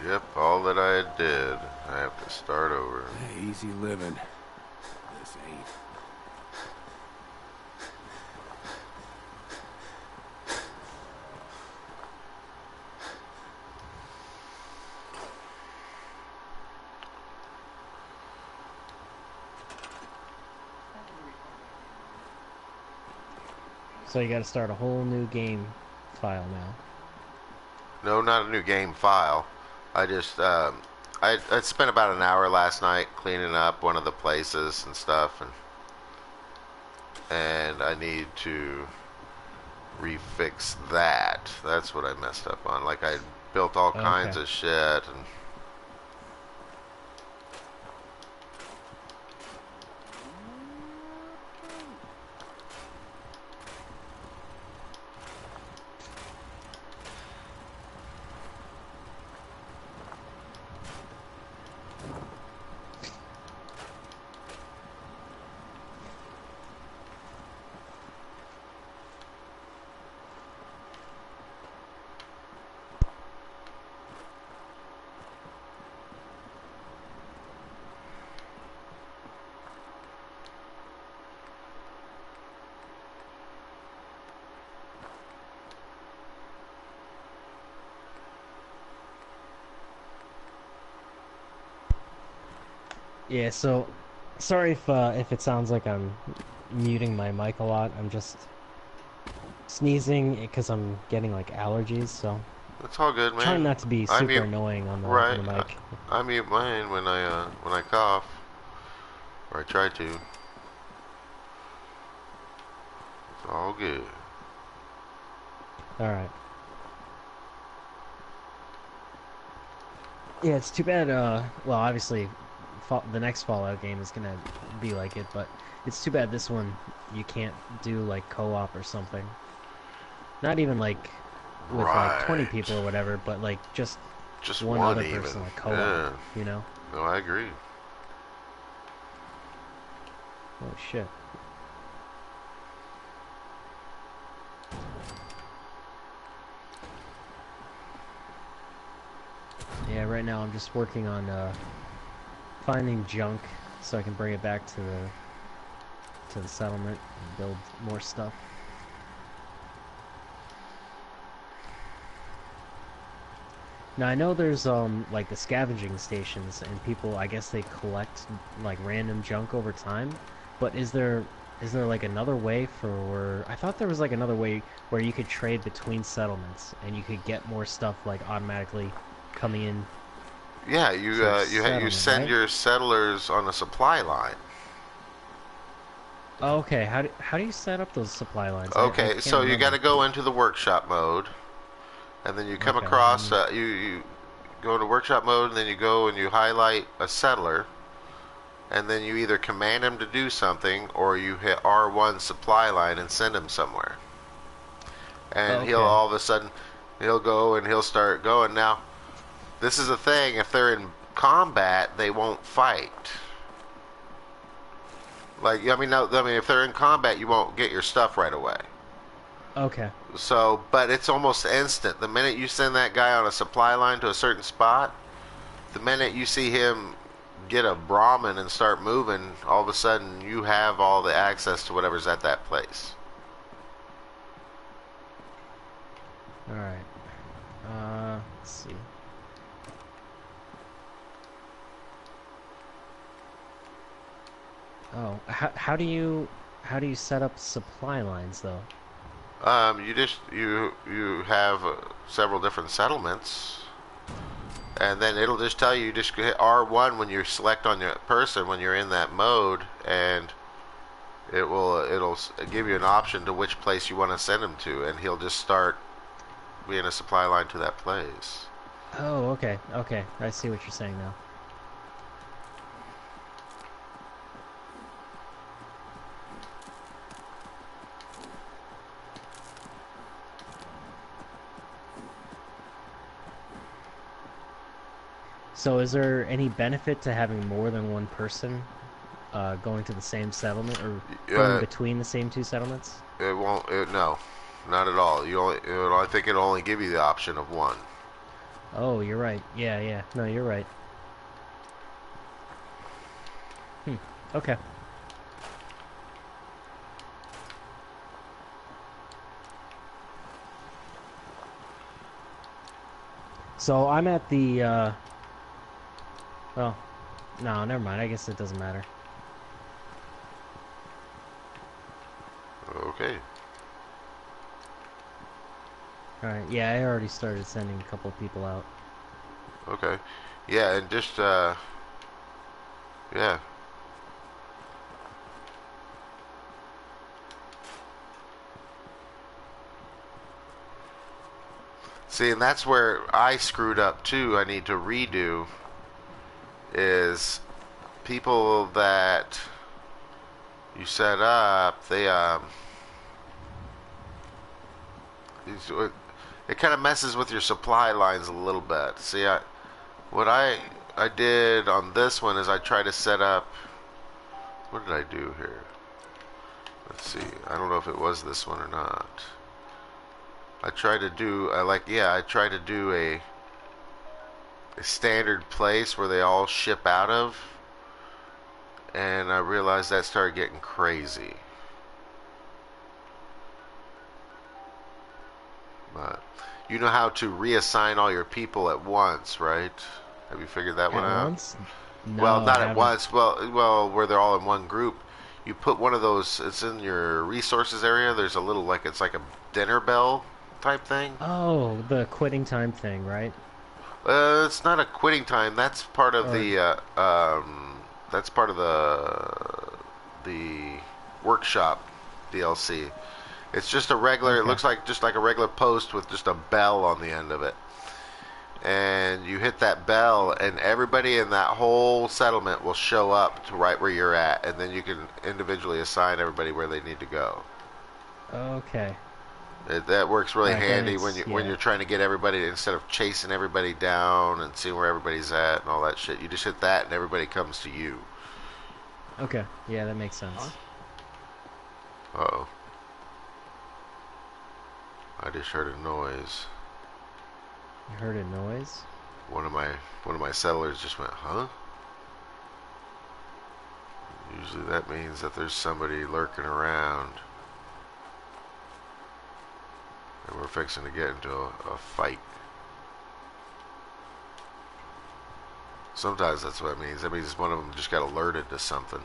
Yep, all that I did. I have to start over. Hey, easy living. This ain't. So you got to start a whole new game file now. No, not a new game file. I just, I spent about an hour last night cleaning up one of the places and stuff, and I need to refix that. That's what I messed up on. Like I built all kinds Okay. of shit and Yeah, so sorry if it sounds like I'm muting my mic a lot. I'm just sneezing because I'm getting like allergies, so it's all good, trying man. not to be I super mute annoying on right. the mic. I mute mine when I cough, or I try to. It's all good. All right. Yeah, it's too bad. Well, obviously, the next Fallout game is gonna be like it, but it's too bad this one you can't do like co-op or something. Not even like with like 20 Right. people or whatever, but like just Just one one other even. person like co-op, Yeah. you know? No, I agree. Oh shit. Yeah, right now I'm just working on finding junk so I can bring it back to the settlement and build more stuff. Now I know there's like the scavenging stations and people I guess they collect like random junk over time, but is there like another way for I thought there was like another way where you could trade between settlements and you could get more stuff like automatically coming in Yeah, to the you settlement, send right? your settlers on a supply line. Oh, okay, how do you set up those supply lines? I Okay, can't so you got remember. to go into the workshop mode, and then you come Okay, let across me you go into workshop mode, and then you go and you highlight a settler, and then you either command him to do something or you hit R1 supply line and send him somewhere, and he'll Okay. all of a sudden he'll go and he'll start going. Now this is a thing: if they're in combat, they won't fight. Like I mean, no, I mean if they're in combat, you won't get your stuff right away. Okay. So, but it's almost instant. The minute you send that guy on a supply line to a certain spot, the minute you see him get a Brahmin and start moving, all of a sudden you have all the access to whatever's at that place. All right. Let's see. Oh, how do you set up supply lines though? You just you have several different settlements, and then it'll just tell you just hit R1 when you select on your person when you're in that mode, and it'll give you an option to which place you want to send him to, and he'll just start being a supply line to that place. Oh, okay. Okay. I see what you're saying now. So is there any benefit to having more than one person going to the same settlement or going Uh, between the same two settlements? it won't. No, not at all. I think it'll only give you the option of one. Oh, you're right. Yeah, yeah. No, you're right. Hmm. Okay. So I'm at the, well, no, never mind. I guess it doesn't matter. Okay. Alright, yeah, I already started sending a couple of people out. Okay. Yeah, and just yeah. See, and that's where I screwed up too. I need to redo is people that you set up. It kind of messes with your supply lines a little bit. See, what I did on this one is I tried to set up. What did I do here? Let's see. I don't know if it was this one or not. I tried to do. I tried to do a standard place where they all ship out of, and I realized that started getting crazy. But you know how to reassign all your people at once, right? Have you figured that one At out? once? Well, No, I not at haven't. once. Where they're all in one group. You put one of those. It's in your resources area. There's a little it's like a dinner bell type thing. Oh, the quitting time thing, right? It's not a quitting time. That's part of Or, the. That's part of the workshop DLC. It's just a regular. It okay. looks like just like a regular post with just a bell on the end of it. And you hit that bell, and everybody in that whole settlement will show up to right where you're at, and then you can individually assign everybody where they need to go. Okay. That works really Alright, that handy makes, when yeah. you're trying to get everybody instead of chasing everybody down and seeing where everybody's at and all that shit. You just hit that, and everybody comes to you. Okay. Yeah, that makes sense. Uh oh, I just heard a noise. You heard a noise? One of my settlers just went, huh? Usually that means that there's somebody lurking around, and we're fixing to get into a fight. Sometimes that's what it means. That means one of them just got alerted to something.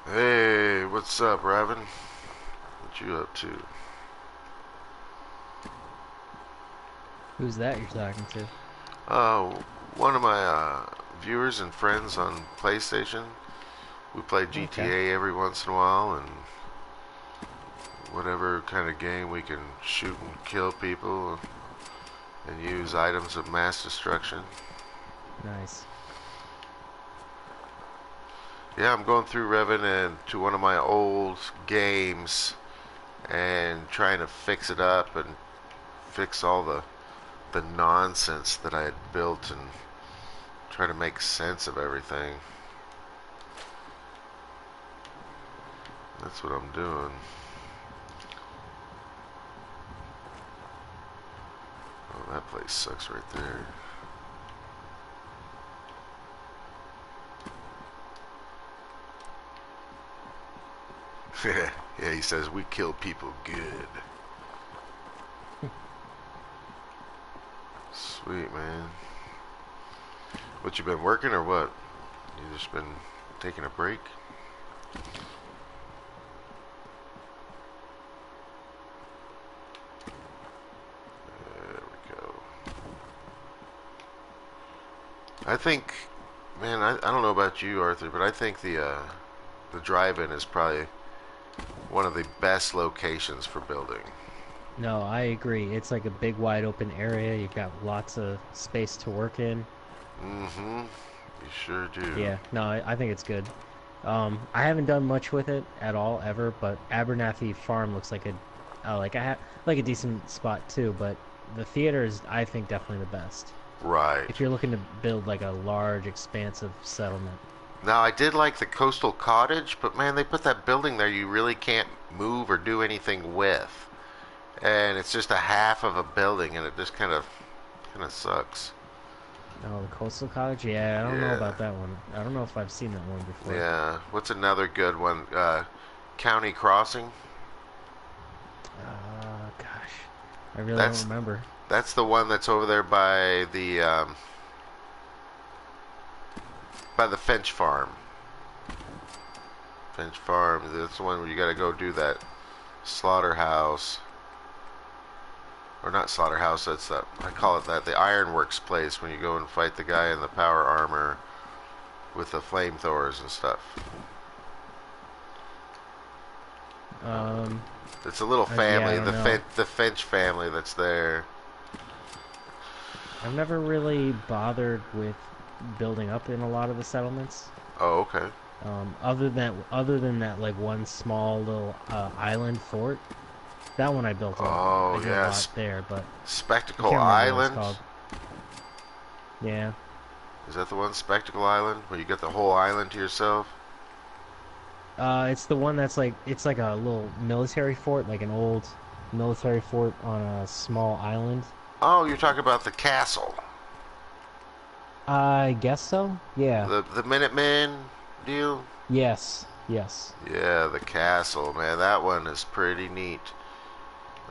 Hey, what's up, Raven? What you up to? Who's that you're talking to? Uh, one of my viewers and friends on PlayStation. We play Okay. GTA every once in a while, and whatever kind of game we can shoot and kill people and use items of mass destruction. Nice. Yeah, I'm going through Revenant to one of my old games and trying to fix it up and fix all the nonsense that I had built and try to make sense of everything. That's what I'm doing. Oh, that place sucks right there. Yeah, he says we kill people good. Sweet, man. What, you been working or what? You just been taking a break? There we go. I think, man, I don't know about you, Arthur, but I think the drive-in is probably one of the best locations for building. No, I agree. It's like a big wide open area. You've got lots of space to work in. Mm-hmm. You sure do. Yeah, no, I think it's good. I haven't done much with it at all ever, but Abernathy Farm looks like like a decent spot too. But the theater is, I think, definitely the best Right. if you're looking to build like a large, expansive settlement. Now, I did like the coastal cottage, but man, they put that building there you really can't move or do anything with. And it's just a half of a building, and it just kind of sucks. Oh, the Coastal Cottage? Yeah, I don't know Yeah. about that one. I don't know if I've seen that one before. Yeah. What's another good one? County Crossing. Gosh, I really don't That's remember. that's the one that's over there by the Finch Farm. Finch Farm. That's the one where you got to go do that slaughterhouse, or not slaughterhouse. That's that. I call it that. The Ironworks place when you go and fight the guy in the power armor with the flamethrowers and stuff. Um, It's a little yeah, I family, don't know. the Finch family that's there. I've never really bothered with building up in a lot of the settlements. Oh, okay. Other than that, like one small little island fort. That one I built a lot. I Oh, did a yes. lot there, but I Spectacle can't remember what it's Island. called. Yeah. Is that the one, Spectacle Island, where you get the whole island to yourself? It's the one that's like it's like a little military fort, like an old military fort on a small island. Oh, you're talking about the castle, I guess so. Yeah. the Minutemen deal. Yes. Yes. Yeah, the castle, man. That one is pretty neat.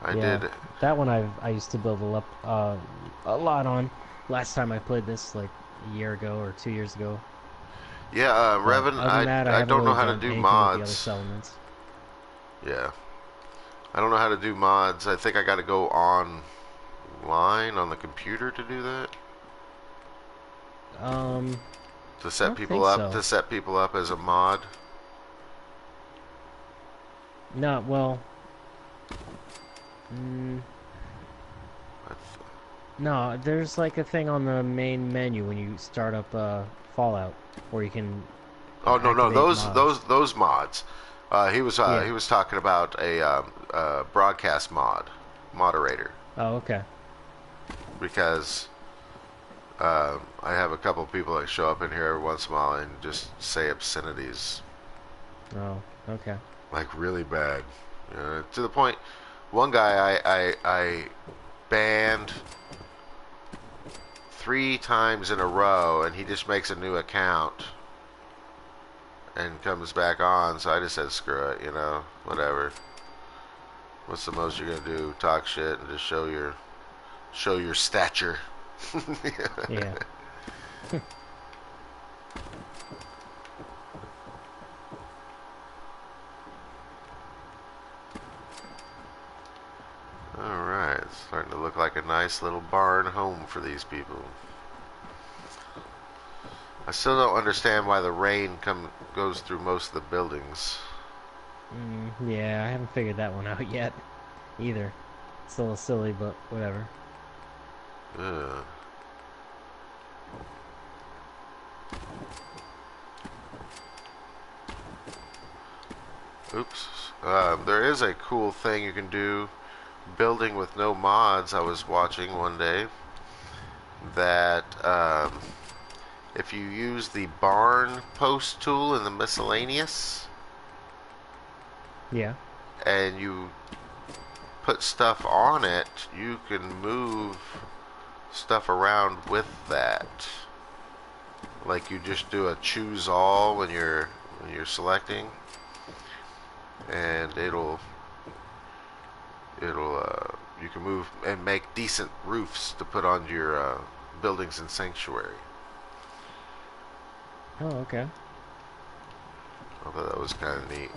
I Yeah. did. That one I used to build a lot on. Last time I played this like a year ago or 2 years ago. Yeah, But Revan. other than that, I I haven't don't know really how to done do anything with the other mods. settlements. Yeah, I don't know how to do mods. I think I got to go online on the computer to do that. Um, To I set don't people think up. so. To set people up as a mod. No, well, mm, I no. There's like a thing on the main menu when you start up Fallout, where you can Oh no, no, activate mods. those mods. Yeah. He was talking about a broadcast moderator, Oh, okay. because I have a couple people that show up in here every once in a while and just say obscenities Oh, okay. like really bad, to the point. One guy I banned 3 times in a row, and he just makes a new account and comes back on. So I just said, screw it, whatever. What's the most you're gonna do? Talk shit and just show your stature. Yeah. All right, it's starting to look like a nice little barn home for these people. I still don't understand why the rain goes through most of the buildings. Yeah, I haven't figured that one out yet, either. It's a little silly, but whatever. Ugh. Oops. There is a cool thing you can do building with no mods. I was watching one day that if you use the barn post tool in the miscellaneous Yeah. and you put stuff on it, you can move stuff around with that. Like you just do a choose all when you're selecting, and it'll you can move and make decent roofs to put on your buildings in sanctuary. Oh, okay. I thought that was kind of neat.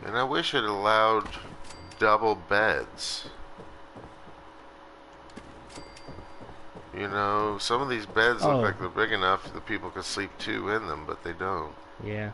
And I wish it allowed double beds. You know, some of these beds look like they're big enough that people can sleep two in them, but they don't. Yeah.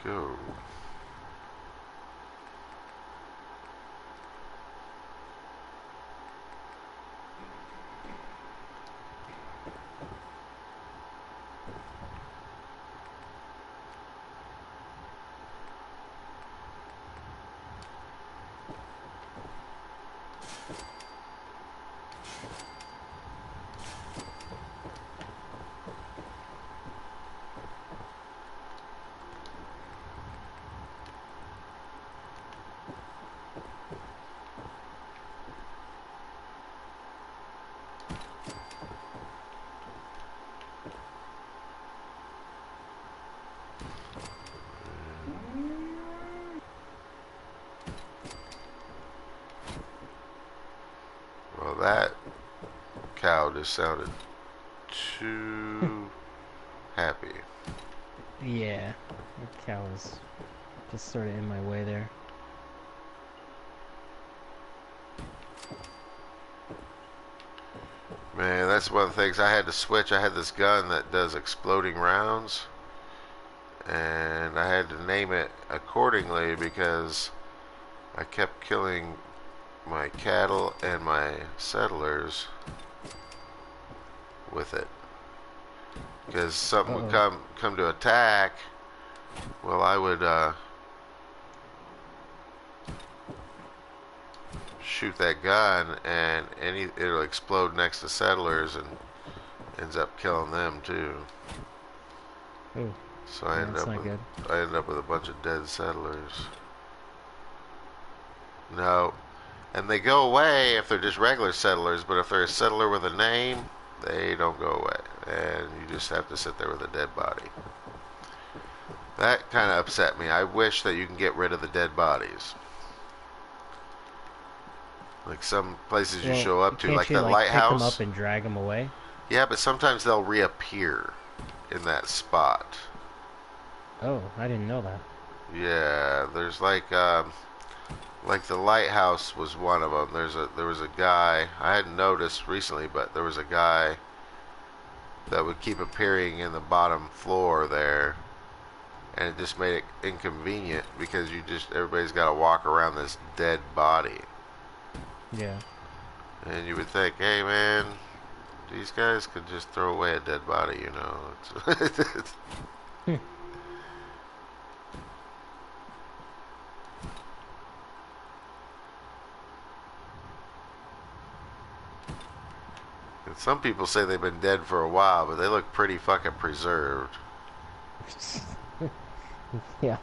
Go. Well, that cow just sounded too happy. Yeah. The cow was just sort of in my way there. Man, that's one of the things I had to switch. I had this gun that does exploding rounds, and I had to name it accordingly because I kept killing my cattle and my settlers with it. Because something would come to attack, well, I would shoot that gun, and it'll explode next to settlers and ends up killing them too. Oh, So I ended up with a bunch of dead settlers. No, and they go away if they're just regular settlers, but if they're a settler with a name, they don't go away, and you just have to sit there with a dead body. That kind of upset me. I wish that you can get rid of the dead bodies. Like some places you show up to, like the lighthouse. Pick them up and drag them away? Yeah, but sometimes they'll reappear in that spot. Oh, I didn't know that. Yeah, there's like Like the lighthouse was one of them. There was a guy I hadn't noticed recently, but there was a guy that would keep appearing in the bottom floor there, and it just made it inconvenient because everybody's got to walk around this dead body. Yeah. And you would think, hey man, these guys could just throw away a dead body, you know. And some people say they've been dead for a while, but they look pretty fucking preserved. Yeah.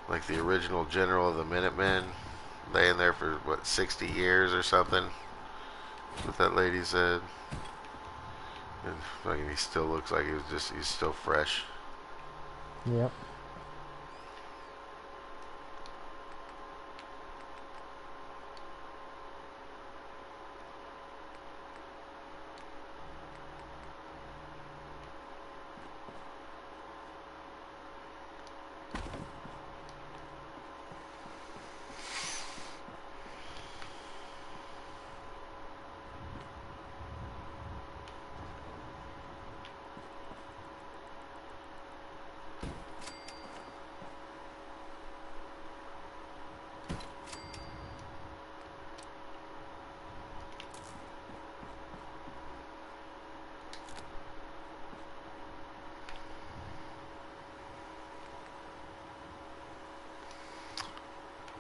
Like the original general of the Minutemen, laying there for, what, 60 years or something? That's what that lady said. And fucking he still looks like he's still fresh. Yep.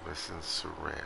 Listen, ceramic.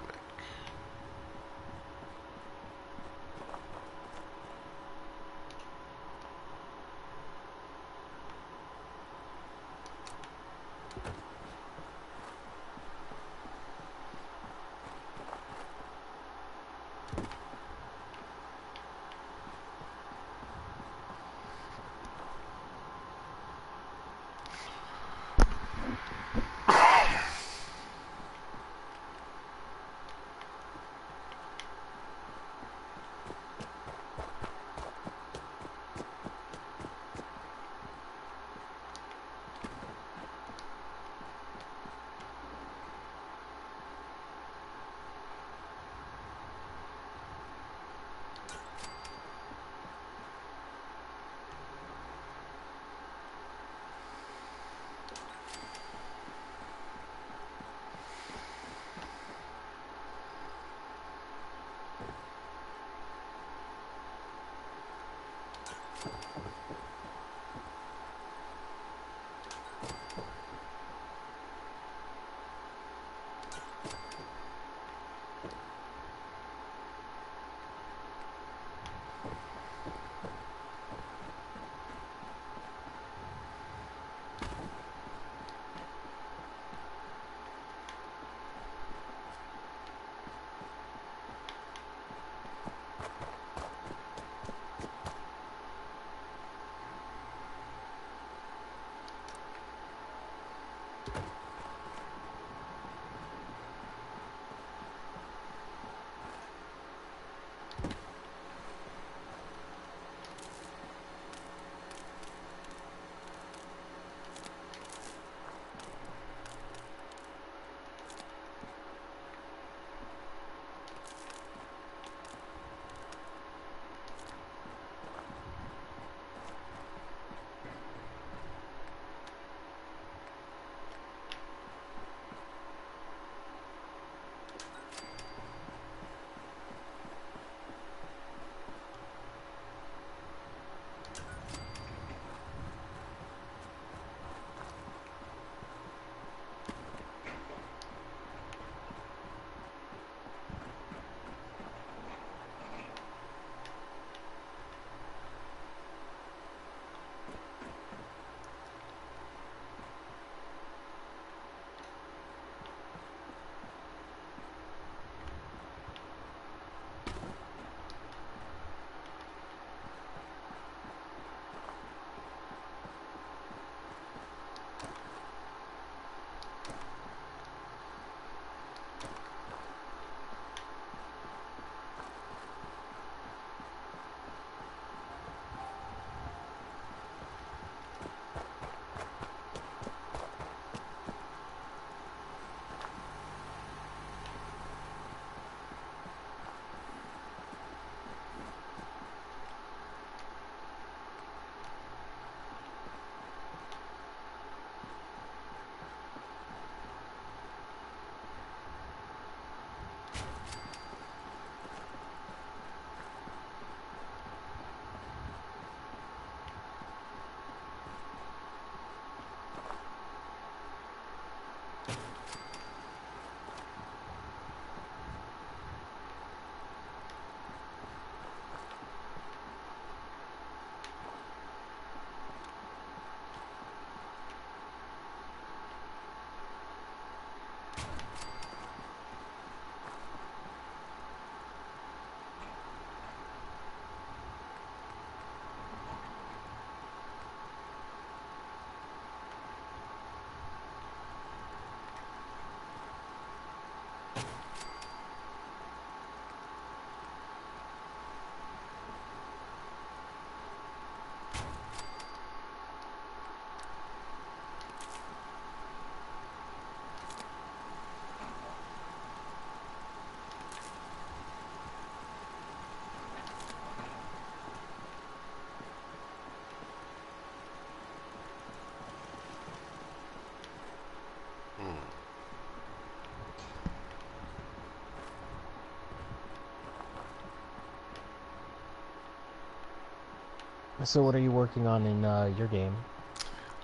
So what are you working on in your game?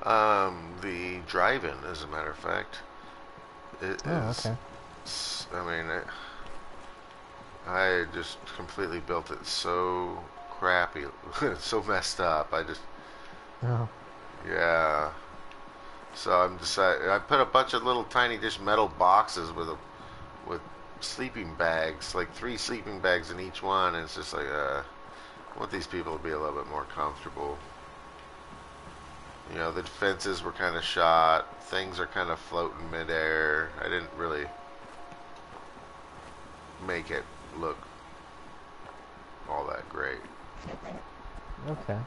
The drive-in, as a matter of fact, it Oh, is. okay. I mean, I just completely built it so crappy, so messed up. Oh, Yeah. So I'm decided. I put a bunch of little tiny just metal boxes with sleeping bags, like 3 sleeping bags in each one. And it's just like, I want these people to be a little bit more comfortable. You know, the fences were kind of shot. Things are kind of floating midair. I didn't really make it look all that great. okay.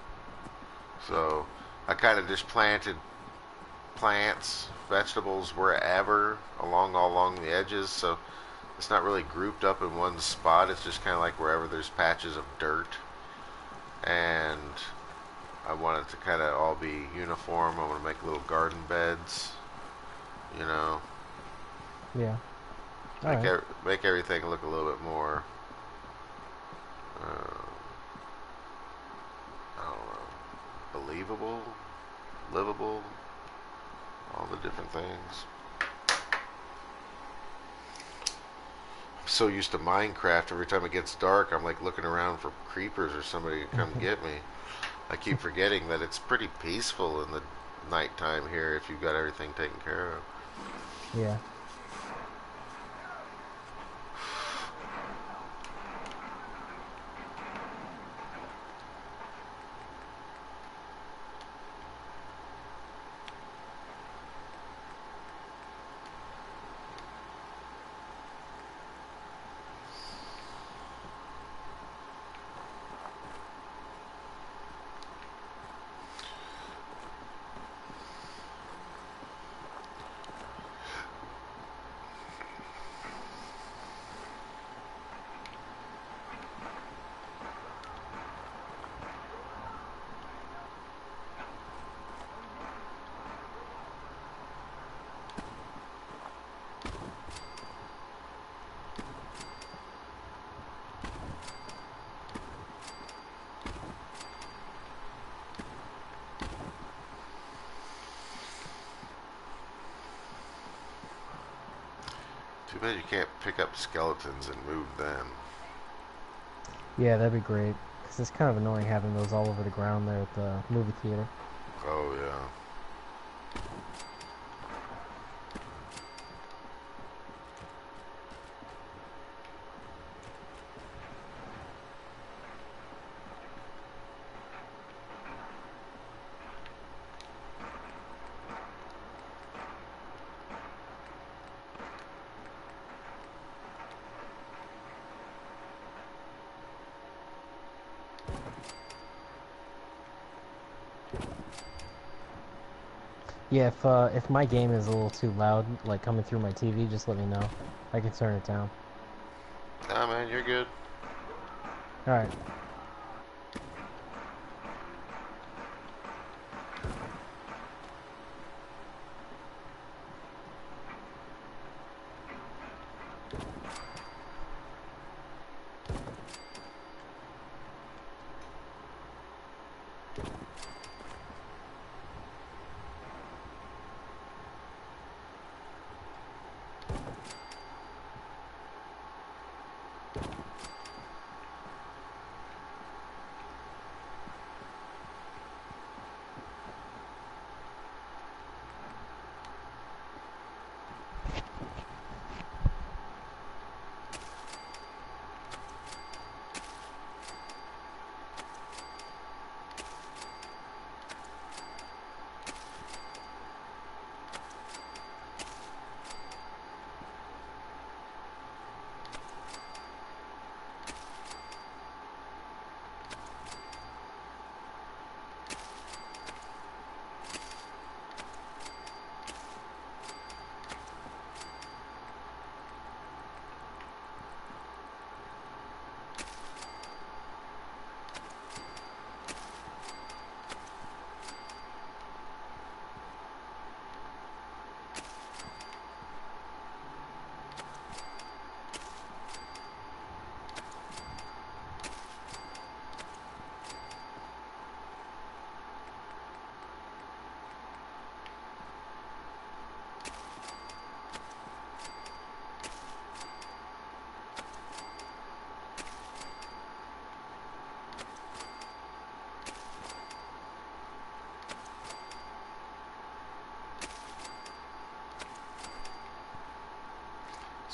So I kind of just planted plants, vegetables wherever all along the edges. So it's not really grouped up in one spot. It's just kind of like wherever there's patches of dirt. And I want it to kind of all be uniform. I want to make little garden beds, you know, Yeah. All right. make everything look a little bit more, uh, I don't know, believable, livable, all the different things. I'm so used to Minecraft. Every time it gets dark, I'm like looking around for creepers or somebody to come get me. I keep forgetting that it's pretty peaceful in the nighttime here if you've got everything taken care of. Yeah. Too bad you can't pick up skeletons and move them. Yeah, that'd be great. Because it's kind of annoying having those all over the ground there at the movie theater. Oh, yeah. Yeah, if my game is a little too loud, like coming through my TV, just let me know. I can turn it down. Nah, man, you're good. All right.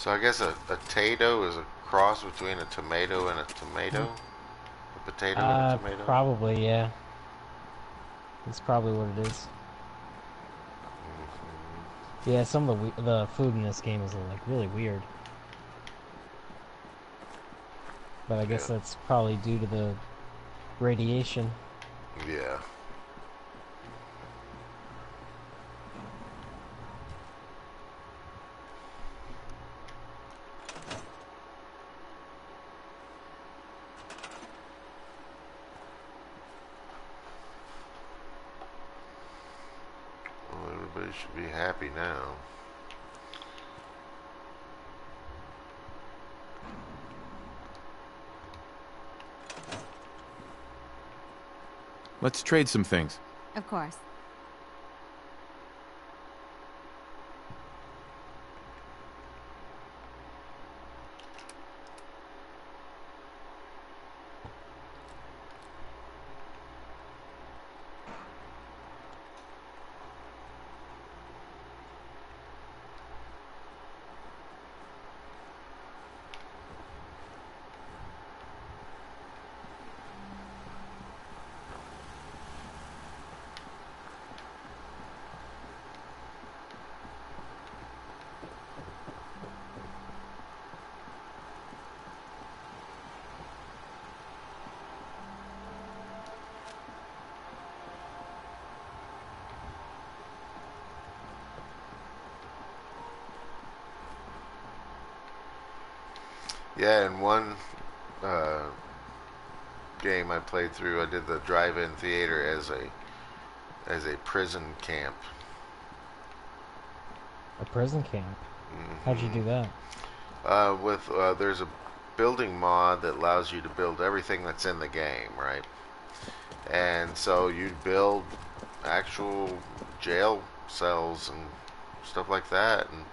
So I guess a tato is a cross between a tomato and a tomato. A potato and a tomato. Probably, yeah. That's probably what it is. Yeah, some of the food in this game is like really weird. But I guess that's probably due to the radiation. Yeah. Well, everybody should be happy now. Let's trade some things. Of course. Yeah, in one game I played through, I did the drive-in theater as a prison camp. A prison camp? How'd you do that? There's a building mod that allows you to build everything that's in the game, right? And so you'd build actual jail cells and stuff like that, and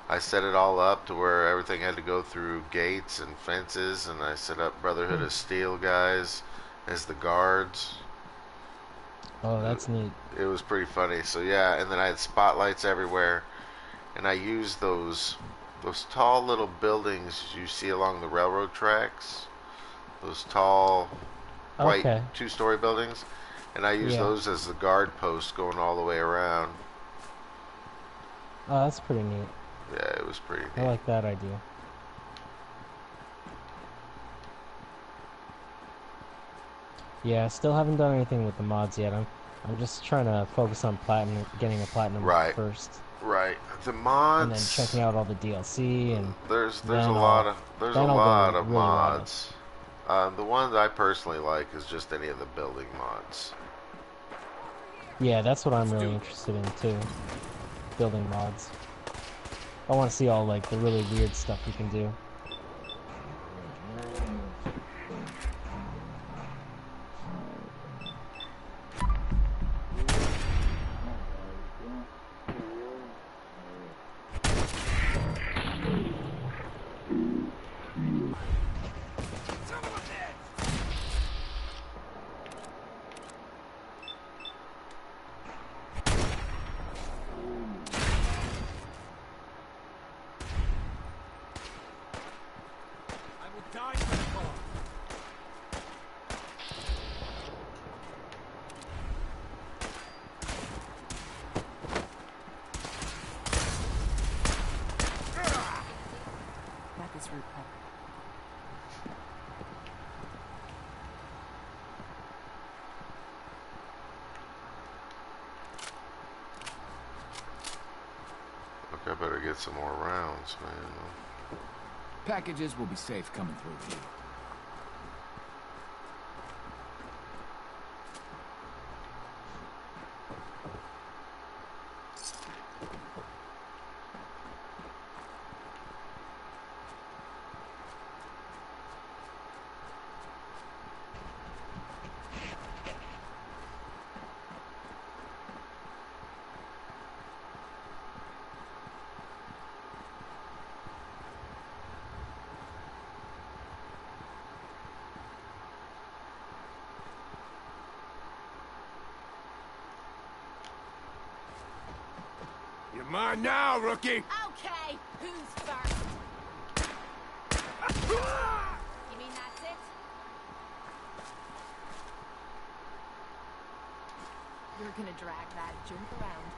I set it all up to where everything had to go through gates and fences, and I set up Brotherhood of Steel guys as the guards. Oh, that's neat. It was pretty funny. So yeah, and then I had spotlights everywhere, and I used those tall little buildings you see along the railroad tracks. Those tall white two-story buildings, and I used those as the guard posts going all the way around. Oh, that's pretty neat. Yeah, it was pretty neat. I like that idea. Yeah, I still haven't done anything with the mods yet. I'm just trying to focus on platinum, getting a platinum first. Right. The mods. And then checking out all the DLC and there's a lot of mods. The ones I personally like is just any of the building mods. Yeah, that's what I'm really interested in too. Building mods. I want to see all like the really weird stuff you can do. I better get some more rounds, man. Packages will be safe coming through here. You're mine now, rookie! Okay, who's first? You mean that's it? You're gonna drag that junk around.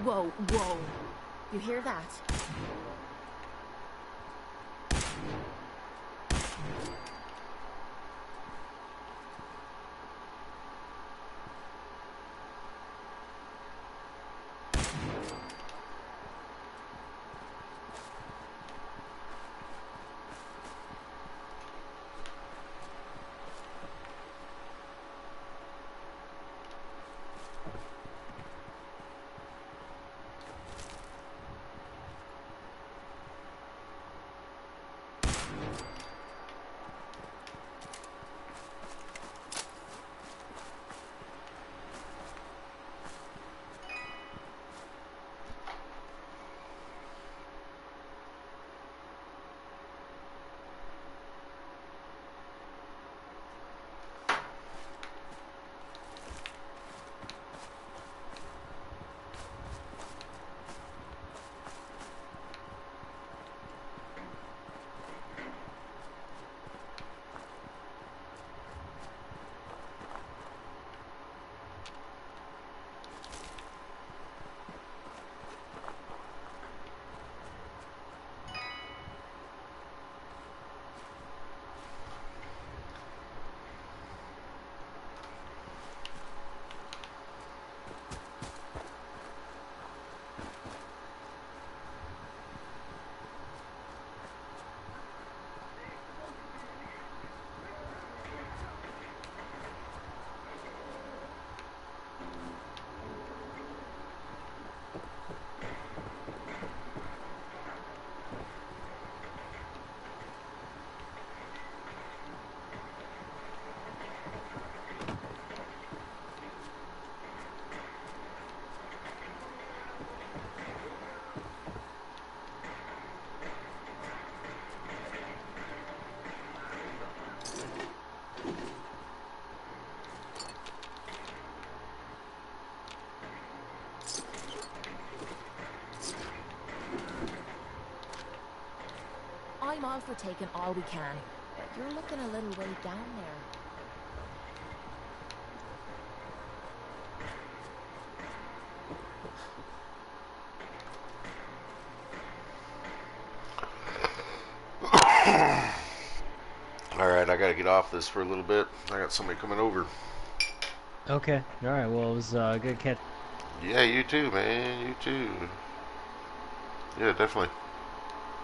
Whoa, whoa. You hear that? all for taking all we can, but you're looking a little way down there. Alright, I gotta get off this for a little bit. I got somebody coming over. Okay. All right. Well, it was good catch. Yeah, you too, man. You too. Yeah, definitely.